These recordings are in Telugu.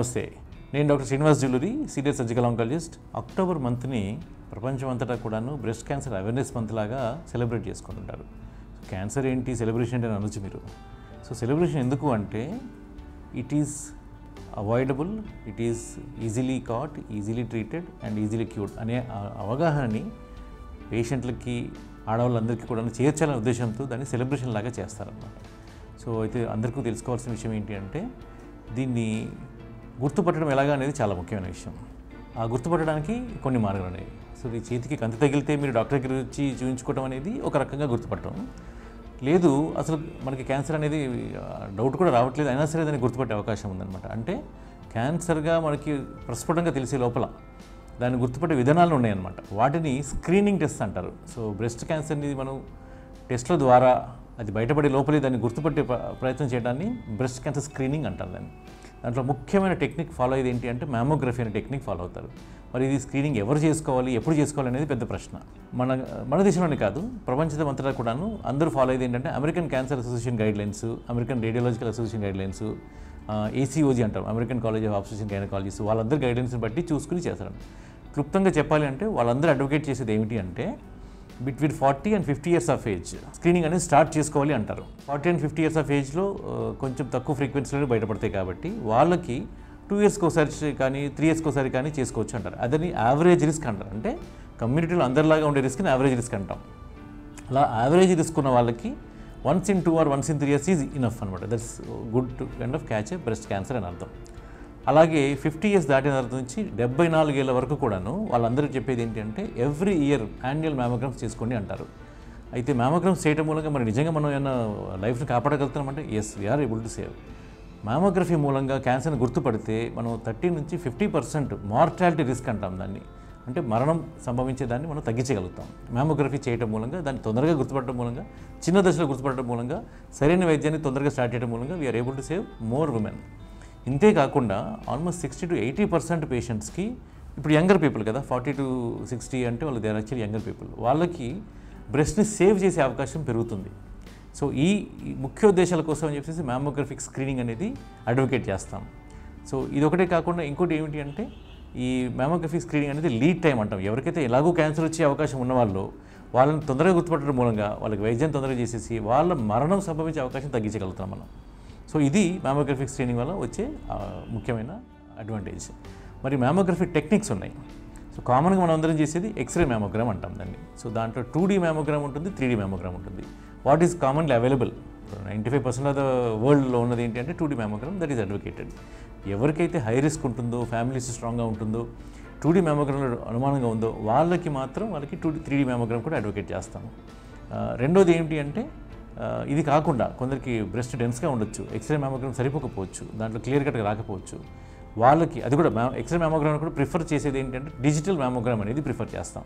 నమస్తే. నేను doctor Srinivas Julluri, senior surgical oncologist. October మంత్ని ప్రపంచమంతటా కూడాను బ్రెస్ట్ క్యాన్సర్ అవేర్నెస్ మంత్ లాగా సెలబ్రేట్ చేసుకుంటుంటారు. క్యాన్సర్ ఏంటి, సెలబ్రేషన్ అని అనొచ్చు మీరు. సో సెలబ్రేషన్ ఎందుకు అంటే it is avoidable, it is easily caught, easily treated and easily cured అనే అవగాహనని పేషెంట్లకి, ఆడవాళ్ళందరికీ కూడా చేర్చాలనే ఉద్దేశంతో దాన్ని సెలబ్రేషన్ లాగా చేస్తారన్నమాట. సో అయితే అందరికీ తెలుసుకోవాల్సిన విషయం ఏంటి అంటే దీన్ని గుర్తుపట్టడం ఎలాగా అనేది చాలా ముఖ్యమైన విషయం. ఆ గుర్తుపట్టడానికి కొన్ని మార్గాలు ఉన్నాయి. సో ఈ చేతికి కంతి తగిలితే మీరు డాక్టర్ దగ్గర వచ్చి చూపించుకోవడం అనేది ఒక రకంగా గుర్తుపట్టడం. లేదు అసలు మనకి క్యాన్సర్ అనేది డౌట్ కూడా రావట్లేదు, అయినా సరే దాన్ని గుర్తుపట్టే అవకాశం ఉందన్నమాట. అంటే క్యాన్సర్గా మనకి ప్రస్ఫుటంగా తెలిసే లోపల దాన్ని గుర్తుపట్టే విధానాలు ఉన్నాయన్నమాట. వాటిని స్క్రీనింగ్ టెస్ట్ అంటారు. సో బ్రెస్ట్ క్యాన్సర్ని మనం టెస్ట్ల ద్వారా అది బయటపడే లోపలే దాన్ని గుర్తుపట్టే ప్రయత్నం చేయడాన్ని బ్రెస్ట్ క్యాన్సర్ స్క్రీనింగ్ అంటారు. దాంట్లో ముఖ్యమైన టెక్నిక్ ఫాలో అయ్యేది ఏంటి అంటే మ్యామోగ్రఫీ అనే టెక్నిక్ ఫాలో అవుతారు. మరి ఇది స్క్రీనింగ్ ఎవరు చేసుకోవాలి, ఎప్పుడు చేసుకోవాలి అనేది పెద్ద ప్రశ్న. మన దేశంలోనే కాదు, ప్రపంచమంతటా కూడాను అందరూ ఫాలో అయ్యేది ఏంటంటే American cancer association guidelines, American radiological association guidelines, ACOG అంటారు, American college of obstetrics and gynaecologist, వాళ్ళందరూ గైడ్లైన్స్ని బట్టి చూసుకుని చేస్తారు. క్లుప్తంగా చెప్పాలి అంటే వాళ్ళందరూ అడ్వకేట్ చేసేది ఏమిటి అంటే between 40 and 50 years of age screening అనేది స్టార్ట్ చేసుకోవాలి అంటారు. 40 and 50 years ఆఫ్ ఏజ్లో కొంచెం తక్కువ ఫ్రీక్వెన్సీలో బయటపడతాయి కాబట్టి వాళ్ళకి 2 yearsకి ఒకసారి కానీ 3 yearsకి ఒకసారి కానీ చేసుకోవచ్చు అంటారు. అదని యావరేజ్ రిస్క్ అంటారు. అంటే కమ్యూనిటీలో అందరిలాగా ఉండే రిస్క్ని యావరేజ్ రిస్క్ అంటాం. అలా యావరేజ్ రిస్క్ ఉన్న వాళ్ళకి once in 2 or once in 3 years is enough అనమాట. That's good to kind of catch a breast cancer అని అర్థం. అలాగే 50 years దాటిన తర్వాత నుంచి 74 ఏళ్ళ వరకు కూడాను వాళ్ళందరూ చెప్పేది ఏంటి అంటే ఎవ్రీ ఇయర్ యాన్యువల్ మ్యామోగ్రామ్స్ చేసుకోండి అంటారు. అయితే మ్యామోగ్రామ్స్ చేయడం మూలంగా మరి నిజంగా మనం ఏమైనా లైఫ్ని కాపాడగలుగుతామంటే yes, we are able to save. Mammography మూలంగా క్యాన్సర్ని గుర్తుపడితే మనం 30 నుంచి 50% మార్టాలిటీ రిస్క్ అంటాం దాన్ని. అంటే మరణం సంభవించేదాన్ని మనం తగ్గించగలుగుతాం మ్యామోగ్రఫీ చేయడం మూలంగా. దాన్ని తొందరగా గుర్తుపట్టడం మూలంగా, చిన్న దశలో గుర్తుపట్టడం మూలంగా, సరైన వైద్యాన్ని తొందరగా స్టార్ట్ చేయడం మూలంగా we are able to save more women. ఇంతే కాకుండా ఆల్మోస్ట్ 60 to 80% పేషెంట్స్కి, ఇప్పుడు యంగర్ పీపుల్ కదా, 40 to 60 అంటే వాళ్ళు they are actually younger people, వాళ్ళకి బ్రెస్ట్ని సేవ్ చేసే అవకాశం పెరుగుతుంది. సో ఈ ముఖ్యోద్దేశాల కోసం అని చెప్పేసి మ్యామోగ్రఫిక్ స్క్రీనింగ్ అనేది అడ్వకేట్ చేస్తాం. సో ఇది ఒకటే కాకుండా ఇంకోటి ఏమిటి అంటే ఈ మ్యామోగ్రఫిక్ స్క్రీనింగ్ అనేది లీడ్ టైం అంటాం. ఎవరికైతే ఎలాగో క్యాన్సర్ వచ్చే అవకాశం ఉన్న వాళ్ళు వాళ్ళని తొందరగా గుర్తుపట్టడం మూలంగా వాళ్ళకి వైద్యం తొందరగా చేసేసి వాళ్ళ మరణం సంభవించే అవకాశం తగ్గించగలుగుతాం మనం. సో ఇది మ్యామోగ్రఫిక్ స్క్రీనింగ్ వల్ల వచ్చే ముఖ్యమైన అడ్వాంటేజ్. మరి మ్యామోగ్రఫీ టెక్నిక్స్ ఉన్నాయి. సో కామన్గా మనం అందరం చేసేది ఎక్స్రే మ్యామోగ్రామ్ అంటాం దాన్ని. సో దాంట్లో 2D మ్యామోగ్రామ్ ఉంటుంది, 3D మ్యామోగ్రామ్ ఉంటుంది. What is commonly available 95% of the వరల్డ్లో ఉన్నది ఏంటి అంటే 2D mammogram, that is advocated. ఎవరికైతే హై రిస్క్ ఉంటుందో, ఫ్యామిలీస్ స్ట్రాంగ్గా ఉంటుందో, 2D మ్యామోగ్రామ్లో అనుమానంగా ఉందో వాళ్ళకి 3D మ్యామోగ్రామ్ కూడా అడ్వకేట్ చేస్తాము. రెండోది ఏంటి అంటే ఇది కాకుండా కొందరికి బ్రెస్ట్ డెన్స్గా ఉండొచ్చు, ఎక్స్రే మ్యామోగ్రామ్ సరిపోకపోవచ్చు, దాంట్లో క్లియర్ కట్గా రాకపోవచ్చు, వాళ్ళకి అది కూడా ఎక్స్రే మ్యామోగ్రామ్ కూడా ప్రిఫర్ చేసేది ఏంటంటే డిజిటల్ మ్యామోగ్రామ్ అనేది ప్రిఫర్ చేస్తాం.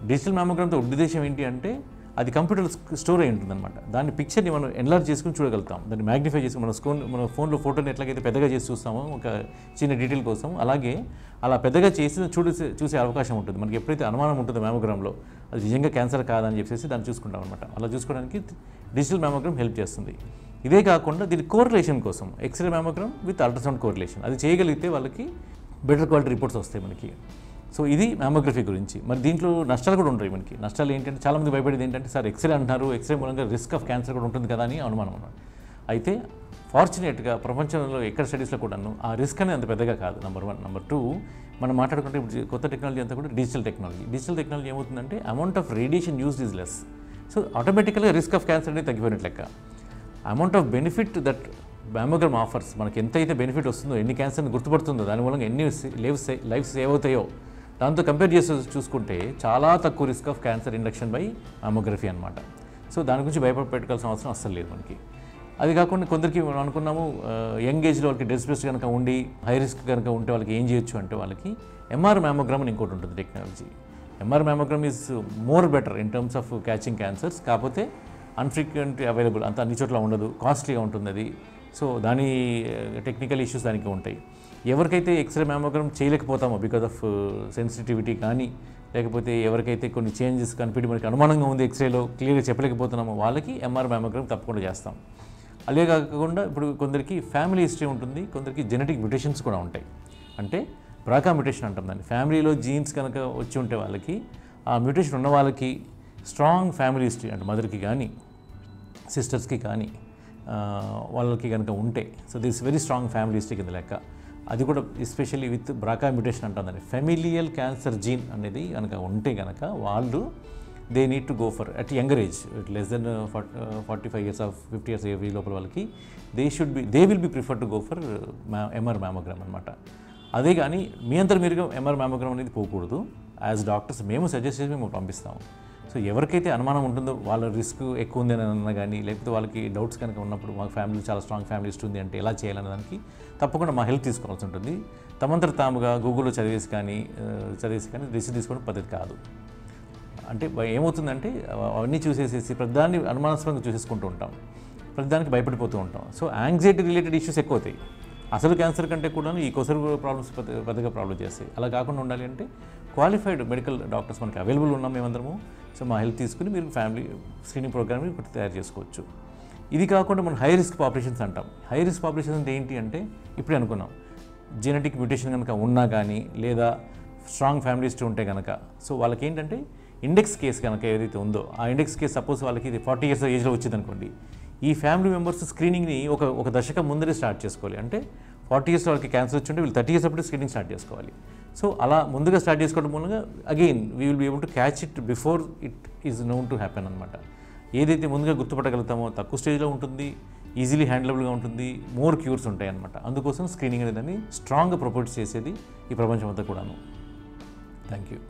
డిజిటల్ మ్యామోగ్రామ్తో ఉద్దేశం ఏంటి అంటే అది కంప్యూటర్లో స్టోర్ అయి ఉంటుందన్నమాట. దాని పిక్చర్ని మనం ఎన్లార్జ్ చేసుకుని చూడగలుగుతాం, దాన్ని మ్యాగ్నిఫై చేసుకుని మన ఫోన్లో ఫోటోని ఎట్లాగైతే పెద్దగా చేసి చూస్తామో ఒక చిన్న డీటెయిల్ కోసం, అలాగే అలా పెద్దగా చేసి చూసే అవకాశం ఉంటుంది. మనకి ఎప్పుడైతే అనుమానం ఉంటుందో మ్యామోగ్రామ్లో అది నిజంగా క్యాన్సర్ కాదని చెప్పేసి దాన్ని చూసుకుంటాం అనమాట. అలా చూసుకోవడానికి డిజిటల్ మ్యామోగ్రామ్ హెల్ప్ చేస్తుంది. ఇదే కాకుండా దీని కోరిలేషన్ కోసం x ray mammogram with ultrasound correlation అది చేయగలిగితే వాళ్ళకి బెటర్ క్వాలిటీ రిపోర్ట్స్ వస్తాయి మనకి. సో ఇది మ్యామోగ్రఫీ గురించి. మరి దీంట్లో నష్టాలు కూడా ఉంటాయి మనకి. నష్టాలు ఏంటంటే చాలామంది భయపడేది ఏంటంటే సార్ ఎక్స్రే అంటున్నారు, ఎక్స్రే మూలంగా రిస్క్ ఆఫ్ క్యాన్సర్ కూడా ఉంటుంది కదా అని అనుమానం అన్నమాట. అయితే ఫార్చునేట్గా ప్రపంచంలో ఎక్కడ స్టడీస్లో కూడాను ఆ రిస్క్ అనేది అంత పెద్దగా కాదు. నెంబర్ 1. నెంబర్ 2, మనం మాట్లాడుకుంటే ఇప్పుడు కొత్త టెక్నాలజీ అంతా కూడా డిజిటల్ టెక్నాలజీ. డిజిటల్ టెక్నాలజీ ఏమవుతుందంటే amount of radiation used is less. So ఆటోమేటికల్గా రిస్క్ ఆఫ్ క్యాన్సర్ అనేది తగ్గిపోయినట్లు లెక్క. Amount of benefit that mammogram offers, మనకి ఎంతైతే బెనిఫిట్ వస్తుందో, ఎన్ని క్యాన్సర్ని గుర్తుపడుతుందో, దాని మూలంగా ఎన్ని లైఫ్స్ సేవ్ అవుతాయో దాంతో కంపేర్ చేసి చూసుకుంటే చాలా తక్కువ risk of cancer induction by mammography అనమాట. సో దాని గురించి భయపెట్టుకోవాల్సిన అవసరం అస్సలు లేదు మనకి. అది కాకుండా కొందరికి మనం అనుకున్నాము యంగ్ ఏజ్లో వాళ్ళకి డెస్ప్రెస్ కనుక ఉండి హై రిస్క్ కనుక ఉంటే వాళ్ళకి ఏం చేయొచ్చు అంటే వాళ్ళకి ఎంఆర్ మ్యామోగ్రామ్ అని ఇంకోటి ఉంటుంది technology. MR mammogram is more better in terms of catching cancers. కాకపోతే అన్ఫ్రీక్వెంట్ అవైలబుల్, అంత అన్ని చోట్ల ఉండదు, కాస్ట్లీగా ఉంటుంది అది. సో దాని టెక్నికల్ ఇష్యూస్ దానికి ఉంటాయి. ఎవరికైతే ఎక్స్రే మ్యామోగ్రామ్ చేయలేకపోతామో బికాజ్ ఆఫ్ సెన్సిటివిటీ కానీ, లేకపోతే ఎవరికైతే కొన్ని చేంజెస్ కనిపెట్టి మనకి అనుమానంగా ఉంది ఎక్స్రేలో క్లియర్గా చెప్పలేకపోతున్నామో వాళ్ళకి ఎంఆర్ మ్యామోగ్రామ్ తప్పకుండా చేస్తాం. అదే కాకుండా ఇప్పుడు కొందరికి ఫ్యామిలీ హిస్టరీ ఉంటుంది, కొందరికి జెనెటిక్ మ్యుటేషన్స్ కూడా ఉంటాయి. అంటే బ్రాకా మ్యుటేషన్ అంటాం దాన్ని. ఫ్యామిలీలో జీన్స్ కనుక వచ్చి ఉంటే వాళ్ళకి, ఆ మ్యుటేషన్ ఉన్న వాళ్ళకి స్ట్రాంగ్ ఫ్యామిలీ హిస్టరీ అంటే మదర్కి కానీ సిస్టర్స్కి కానీ వాళ్ళకి కనుక ఉంటే, so this very strong family history కింద లెక్క. అది కూడా ఎస్పెషల్లీ విత్ బ్రాకా మ్యుటేషన్ అంటాం దాన్ని. ఫెమిలియల్ క్యాన్సర్ జీన్ అనేది కనుక ఉంటే కనుక వాళ్ళు they need to go for at younger age, less than 45 years of 50 years ఏజ్ లోపల వాళ్ళకి they will be prefer to go for MR mammogram అనమాట. అదే కానీ మీ అంతా మీరు ఎంఆర్ మ్యామోగ్రామ్ అనేది పోకూడదు. యాజ్ డాక్టర్స్ మేము సజెస్ట్ చేసి మేము పంపిస్తాము. సో ఎవరికైతే అనుమానం ఉంటుందో, వాళ్ళ రిస్క్ ఎక్కువ ఉంది అని అన్నా కానీ, లేకపోతే వాళ్ళకి డౌట్స్ కనుక ఉన్నప్పుడు మా ఫ్యామిలీ చాలా స్ట్రాంగ్ ఫ్యామిలీ హిస్టరీ ఉంది అంటే ఎలా చేయాలనే దానికి తప్పకుండా మా హెల్ప్ తీసుకోవాల్సి ఉంటుంది. తమంతట తాముగా గూగుల్లో చదివేసి కానీ రిసీవ్ తీసుకోవడం పద్ధతి కాదు. అంటే ఏమవుతుందంటే అవన్నీ చూసేసేసి ప్రతిదాన్ని అనుమానాస్పదంగా చూసేసుకుంటూ ఉంటాం, ప్రతిదానికి భయపడిపోతూ ఉంటాం. సో యాంగ్జైటీ రిలేటెడ్ ఇష్యూస్ ఎక్కువ అవుతాయి. అసలు క్యాన్సర్ కంటే కూడా ఈ కొసరు ప్రాబ్లమ్స్ పెద్దగా ప్రాబ్లం చేస్తాయి. అలా కాకుండా ఉండాలి అంటే క్వాలిఫైడ్ మెడికల్ డాక్టర్స్ మనకి అవైలబుల్ ఉన్నాం మేమందరము. సో మా హెల్ప్ తీసుకుని మీరు ఫ్యామిలీ స్క్రీనింగ్ ప్రోగ్రామ్ని ఒకటి తయారు చేసుకోవచ్చు. ఇది కాకుండా మనం హై రిస్క్ పాపులేషన్స్ అంటాం. హై రిస్క్ పాపులేషన్స్ అంటే ఏంటి అంటే ఇప్పుడే అనుకున్నాం, జెనెటిక్ మ్యుటేషన్ కనుక ఉన్నా కానీ లేదా స్ట్రాంగ్ ఫ్యామిలీ హిస్టరీ ఉంటే కనుక, సో వాళ్ళకి ఏంటంటే ఇండెక్స్ కేసు కనుక ఏదైతే ఉందో ఆ ఇండెక్స్ కేసు సపోజ్ వాళ్ళకి ఇది 40 years ఏజ్లో వచ్చింది అనుకోండి, ఈ ఫ్యామిలీ మెంబర్స్ స్క్రీనింగ్ని ఒక దశకం ముందరే స్టార్ట్ చేసుకోవాలి. అంటే 40 years వాళ్ళకి క్యాన్సర్ వచ్చి ఉంటే వీళ్ళు 30 years అప్పుడే స్క్రీనింగ్ స్టార్ట్ చేసుకోవాలి. సో అలా ముందుగా స్టార్ట్ చేసుకోవడం మూలంగా again we will be able to catch it before it is known to happen అనమాట. ఏదైతే ముందుగా గుర్తుపట్టగలుగుతామో తక్కువ స్టేజ్లో ఉంటుంది, ఈజీలీ హ్యాండిలబుల్గా ఉంటుంది, మోర్ క్యూర్స్ ఉంటాయి అనమాట. అందుకోసం స్క్రీనింగ్ అనేది స్ట్రాంగ్గా ప్రపోజ్ చేసేది ఈ ప్రపంచం అంతా కూడాను. Thank you.